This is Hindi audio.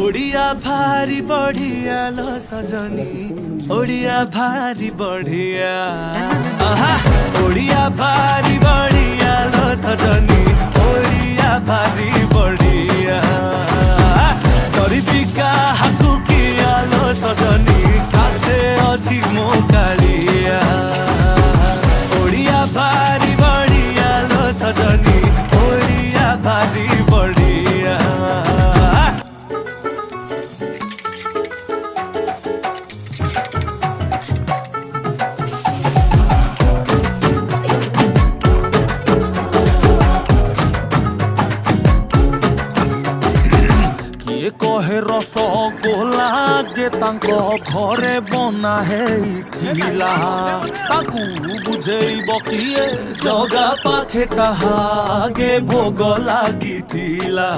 ओडिया भारी बढ़िया लो सजनी ओडिया भारी बढ़िया ओडिया भारी बढ़िया लो सजनी ओडिया भारी बढ़िया गरीबी का हाकु किया लो सजनी खाते अच्छी मो कालिया ओडिया भारी बढ़िया लो सजनी ओडिया भारी बढ़िया कहे रस गोला गे तांको घरे बना है थिला ताकू बुझेइब किए जगा पाखे ताहा गे भोग लागी थिला।